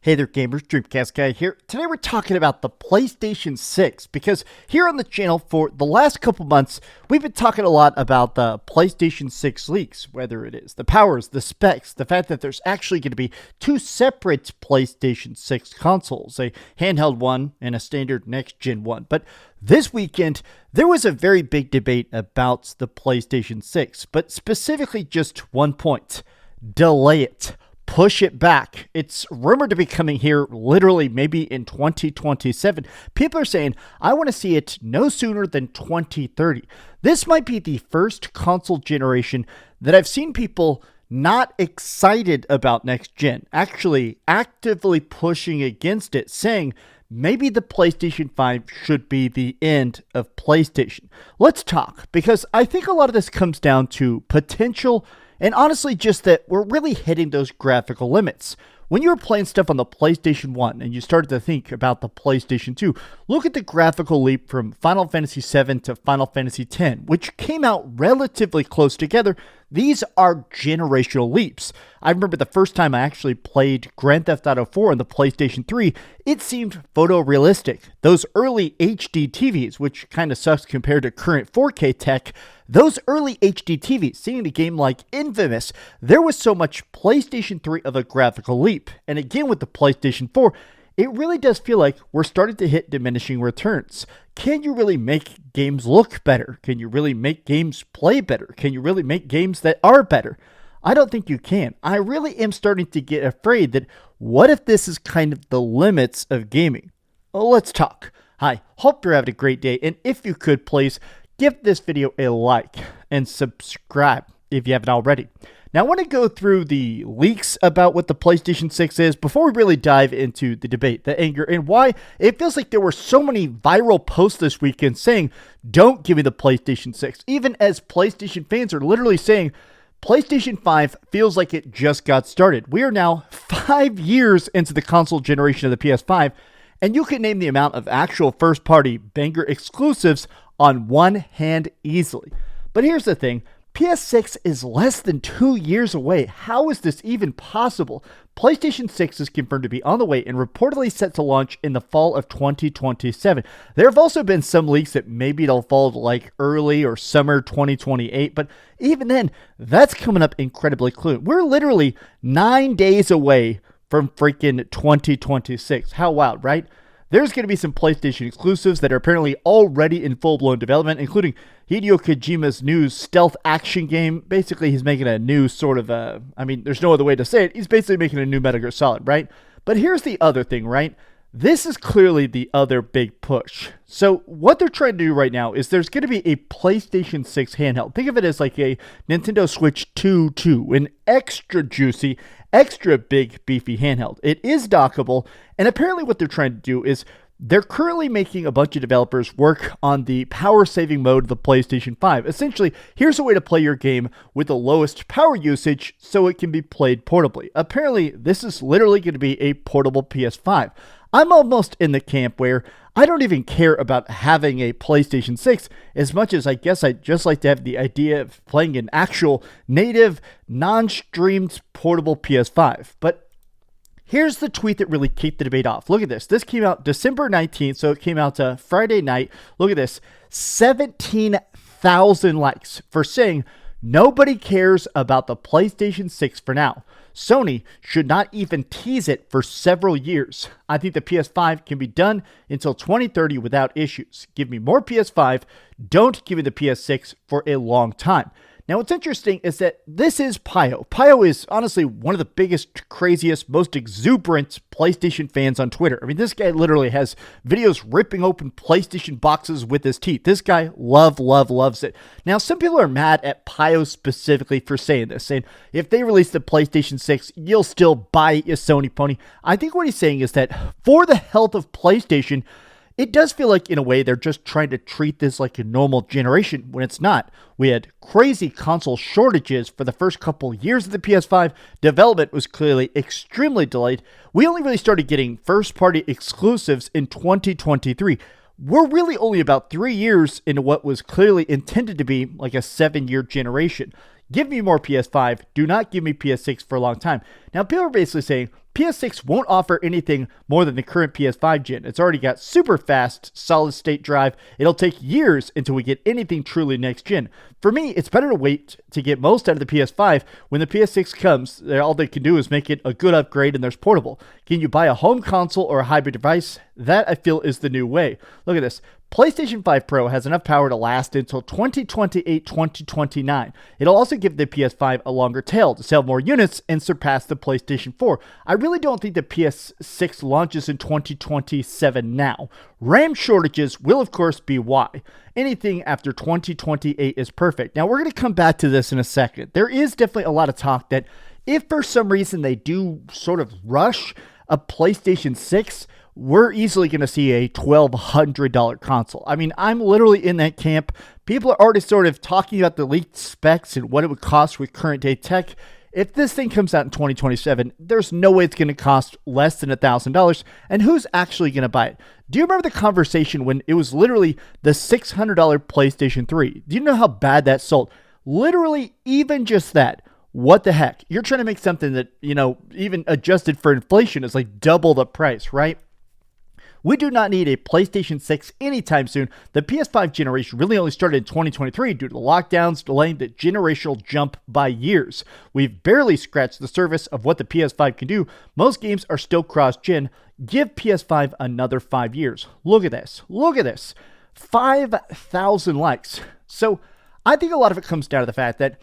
Hey there gamers, DreamcastGuy here. Today we're talking about the PlayStation 6 because here on the channel for the last couple months, we've been talking a lot about the PlayStation 6 leaks, whether it is the powers, the specs, the fact that there's actually going to be two separate PlayStation 6 consoles, a handheld one and a standard next-gen one. But this weekend, there was a very big debate about the PlayStation 6, but specifically just one point: delay it. Push it back. It's rumored to be coming here literally maybe in 2027. People are saying, I want to see it no sooner than 2030. This might be the first console generation that I've seen people not excited about next gen, actually actively pushing against it, saying maybe the PlayStation 5 should be the end of PlayStation. Let's talk, because I think a lot of this comes down to potential and honestly, just that we're really hitting those graphical limits. When you were playing stuff on the PlayStation 1 and you started to think about the PlayStation 2, look at the graphical leap from Final Fantasy 7 to Final Fantasy 10, which came out relatively close together. These are generational leaps. I remember the first time I actually played Grand Theft Auto 4 on the PlayStation 3, it seemed photorealistic. Those early HD TVs, which kind of sucks compared to current 4K tech, those early HD TVs, seeing a game like Infamous, there was so much PlayStation 3 of a graphical leap. And again with the PlayStation 4, it really does feel like we're starting to hit diminishing returns. Can you really make games look better? Can you really make games play better? Can you really make games that are better? I don't think you can. I really am starting to get afraid that what if this is kind of the limits of gaming? Well, let's talk. Hi, hope you're having a great day, and if you could please give this video a like and subscribe if you haven't already. Now, I want to go through the leaks about what the PlayStation 6 is before we really dive into the debate, the anger, and why it feels like there were so many viral posts this weekend saying, don't give me the PlayStation 6, even as PlayStation fans are literally saying, PlayStation 5 feels like it just got started. We are now 5 years into the console generation of the PS5, and you can name the amount of actual first-party banger exclusives on one hand easily. But here's the thing. PS6 is less than 2 years away. How is this even possible? PlayStation 6 is confirmed to be on the way and reportedly set to launch in the fall of 2027. There have also been some leaks that maybe it'll fall to like early or summer 2028, but even then, that's coming up incredibly close. We're literally 9 days away from freaking 2026. How wild, right? There's going to be some PlayStation exclusives that are apparently already in full-blown development, including Hideo Kojima's new stealth action game. Basically, he's making a new sort of there's no other way to say it. He's basically making a new Metal Gear Solid, right? But here's the other thing, right? This is clearly the other big push. So what they're trying to do right now is there's going to be a PlayStation 6 handheld. Think of it as like a Nintendo Switch 2, an extra juicy, extra big, beefy handheld. It is dockable, and apparently what they're trying to do is they're currently making a bunch of developers work on the power-saving mode of the PlayStation 5. Essentially, here's a way to play your game with the lowest power usage so it can be played portably. Apparently, this is literally going to be a portable PS5. I'm almost in the camp where I don't even care about having a PlayStation 6 as much as I guess I'd just like to have the idea of playing an actual native, non-streamed portable PS5. But here's the tweet that really kicked the debate off. Look at this. This came out December 19th, so it came out Friday night. Look at this. 17,000 likes for saying nobody cares about the PlayStation 6 for now. Sony should not even tease it for several years. I think the PS5 can be done until 2030 without issues. Give me more PS5. Don't give me the PS6 for a long time. Now, what's interesting is that this is Pio. Pio is honestly one of the biggest, craziest, most exuberant PlayStation fans on Twitter. I mean, this guy literally has videos ripping open PlayStation boxes with his teeth. This guy loves it. Now, some people are mad at Pio specifically for saying this, saying if they release the PlayStation 6, you'll still buy a Sony pony. I think what he's saying is that for the health of PlayStation, it does feel like, in a way, they're just trying to treat this like a normal generation when it's not. We had crazy console shortages for the first couple years of the PS5. Development was clearly extremely delayed. We only really started getting first-party exclusives in 2023. We're really only about 3 years into what was clearly intended to be like a 7-year generation. Give me more PS5. Do not give me PS6 for a long time. Now, people are basically saying PS6 won't offer anything more than the current PS5 gen. It's already got super fast, solid state drive. It'll take years until we get anything truly next gen. For me, it's better to wait to get most out of the PS5. When the PS6 comes, all they can do is make it a good upgrade and there's portable. Can you buy a home console or a hybrid device? That, I feel, is the new way. Look at this. PlayStation 5 Pro has enough power to last until 2028, 2029. It'll also give the PS5 a longer tail to sell more units and surpass the PlayStation 4. I really don't think the PS6 launches in 2027 now. RAM shortages will, of course, be why. Anything after 2028 is perfect. Now, we're going to come back to this in a second. There is definitely a lot of talk that if for some reason they do sort of rush a PlayStation 6, we're easily going to see a $1,200 console. I mean, I'm literally in that camp. People are already sort of talking about the leaked specs and what it would cost with current day tech. If this thing comes out in 2027, there's no way it's going to cost less than $1,000. And who's actually going to buy it? Do you remember the conversation when it was literally the $600 PlayStation 3? Do you know how bad that sold? Literally, even just that. What the heck? You're trying to make something that, even adjusted for inflation is like double the price, right? We do not need a PlayStation 6 anytime soon. The PS5 generation really only started in 2023 due to the lockdowns delaying the generational jump by years. We've barely scratched the surface of what the PS5 can do. Most games are still cross-gen. Give PS5 another 5 years. Look at this. Look at this. 5,000 likes. So I think a lot of it comes down to the fact that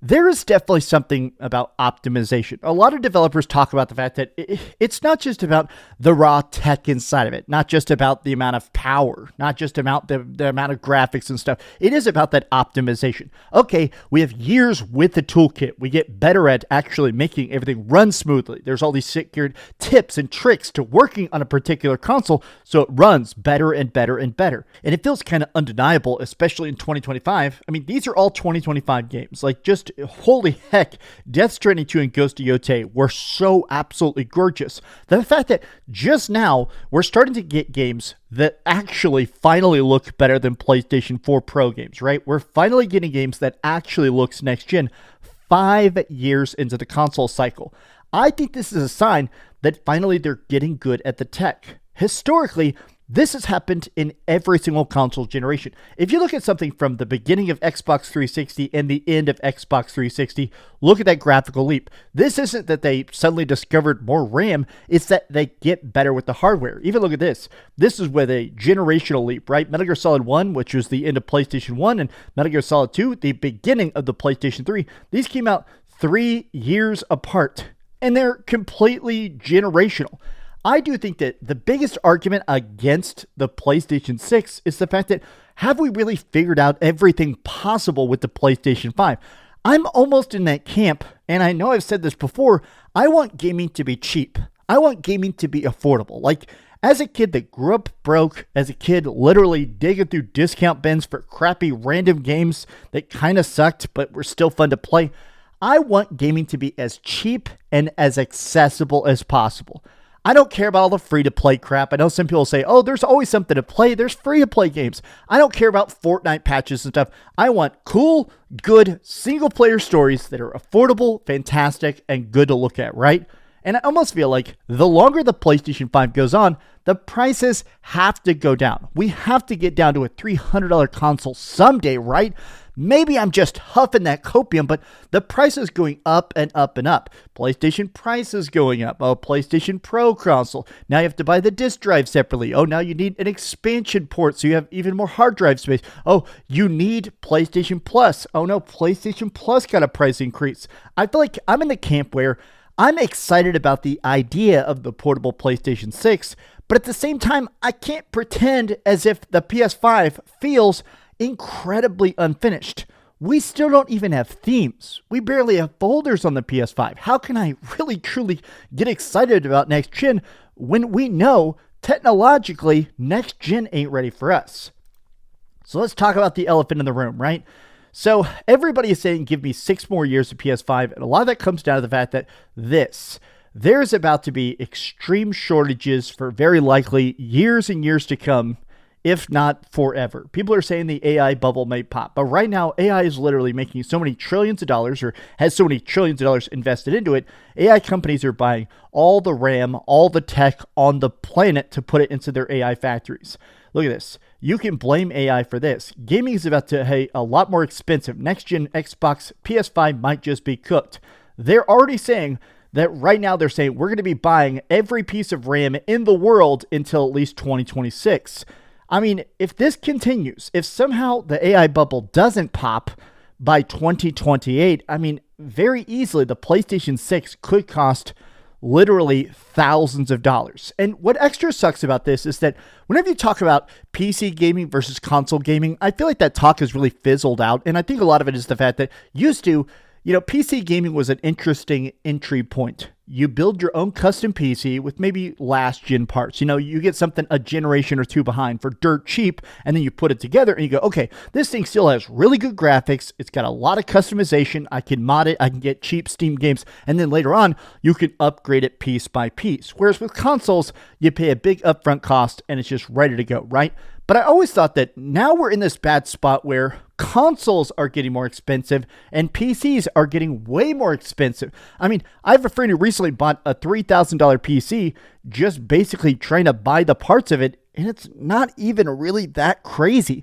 there is definitely something about optimization. A lot of developers talk about the fact that it's not just about the raw tech inside of it, not just about the amount of power, not just about the amount of graphics and stuff. It is about that optimization. Okay, we have years with the toolkit. We get better at actually making everything run smoothly. There's all these secured tips and tricks to working on a particular console so it runs better and better and better. And it feels kind of undeniable, especially in 2025. I mean, these are all 2025 games. Like, just holy heck, Death Stranding 2 and Ghost of Yotei were so absolutely gorgeous. The fact that just now we're starting to get games that actually finally look better than PlayStation 4 Pro games, right? We're finally getting games that actually looks next gen 5 years into the console cycle. I think this is a sign that finally they're getting good at the tech. Historically, this has happened in every single console generation. If you look at something from the beginning of Xbox 360 and the end of Xbox 360, look at that graphical leap. This isn't that they suddenly discovered more RAM, it's that they get better with the hardware. Even look at this. This is with a generational leap, right? Metal Gear Solid 1, which was the end of PlayStation 1, and Metal Gear Solid 2, the beginning of the PlayStation 3. These came out 3 years apart, and they're completely generational. I do think that the biggest argument against the PlayStation 6 is the fact that have we really figured out everything possible with the PlayStation 5? I'm almost in that camp, and I know I've said this before, I want gaming to be cheap. I want gaming to be affordable. Like, as a kid that grew up broke, as a kid literally digging through discount bins for crappy random games that kind of sucked but were still fun to play, I want gaming to be as cheap and as accessible as possible. I don't care about all the free-to-play crap. I know some people say, oh, there's always something to play. There's free-to-play games. I don't care about Fortnite patches and stuff. I want cool, good, single-player stories that are affordable, fantastic, and good to look at, right? And I almost feel like the longer the PlayStation 5 goes on, the prices have to go down. We have to get down to a $300 console someday, right? Maybe I'm just huffing that copium, but the price is going up and up and up. PlayStation price is going up. Oh, PlayStation Pro console. Now you have to buy the disc drive separately. Oh, now you need an expansion port so you have even more hard drive space. Oh, you need PlayStation Plus. Oh no, PlayStation Plus got a price increase. I feel like I'm in the camp where I'm excited about the idea of the portable PlayStation 6, but at the same time, I can't pretend as if the PS5 feels incredibly unfinished. We still don't even have themes. We barely have folders on the PS5. How can I really truly get excited about next gen when we know technologically next gen ain't ready for us? So let's talk about the elephant in the room, right? So everybody is saying give me 6 more years of PS5, and a lot of that comes down to the fact that there's about to be extreme shortages for very likely years and years to come if not forever. People are saying the AI bubble may pop, but right now AI is literally making so many trillions of dollars, or has so many trillions of dollars invested into it. AI companies are buying all the RAM, all the tech on the planet to put it into their AI factories. Look at this. You can blame AI for this. Gaming is about to be a lot more expensive. Next gen Xbox PS5 might just be cooked. They're already saying that right now they're saying we're going to be buying every piece of RAM in the world until at least 2026. I mean, if this continues, if somehow the AI bubble doesn't pop by 2028, I mean, very easily the PlayStation 6 could cost literally thousands of dollars. And what extra sucks about this is that whenever you talk about PC gaming versus console gaming, I feel like that talk has really fizzled out. And I think a lot of it is the fact that used to, PC gaming was an interesting entry point. You build your own custom PC with maybe last gen parts. You get something a generation or two behind for dirt cheap, and then you put it together and you go, okay, this thing still has really good graphics. It's got a lot of customization. I can mod it. I can get cheap Steam games. And then later on, you can upgrade it piece by piece. Whereas with consoles, you pay a big upfront cost and it's just ready to go, right? But I always thought that now we're in this bad spot where consoles are getting more expensive and PCs are getting way more expensive. I mean, I have a friend who recently bought a $3,000 PC just basically trying to buy the parts of it, and it's not even really that crazy.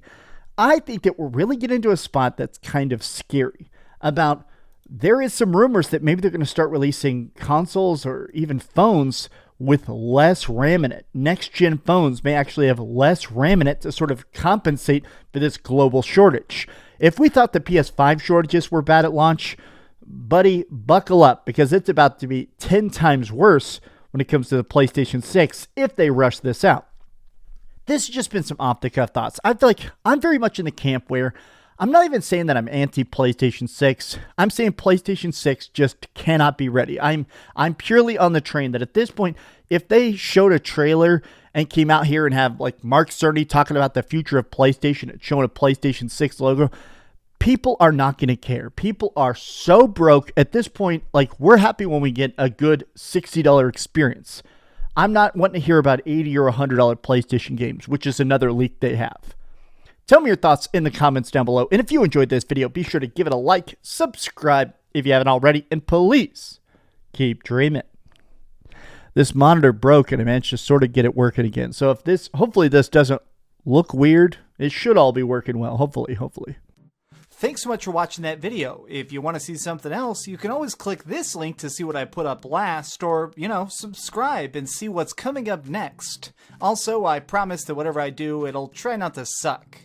I think that we're really getting into a spot that's kind of scary about there is some rumors that maybe they're going to start releasing consoles or even phones with less RAM in it. Next gen phones may actually have less RAM in it to sort of compensate for this global shortage. If we thought the PS5 shortages were bad at launch, buddy, buckle up, because it's about to be 10 times worse when it comes to the PlayStation 6 if they rush this out. This has just been some off-the-cuff thoughts. I feel like I'm very much in the camp where I'm not even saying that I'm anti-PlayStation 6. I'm saying PlayStation 6 just cannot be ready. I'm purely on the train that at this point, if they showed a trailer and came out here and have like Mark Cerny talking about the future of PlayStation and showing a PlayStation 6 logo, people are not going to care. People are so broke at this point. Like, we're happy when we get a good $60 experience. I'm not wanting to hear about $80 or $100 PlayStation games, which is another leak they have. Tell me your thoughts in the comments down below. And if you enjoyed this video, be sure to give it a like, subscribe if you haven't already, and please keep dreaming. This monitor broke and I managed to sort of get it working again. So if this, hopefully this doesn't look weird. It should all be working well. Hopefully. Thanks so much for watching that video. If you want to see something else, you can always click this link to see what I put up last, or, subscribe and see what's coming up next. Also, I promise that whatever I do, it'll try not to suck.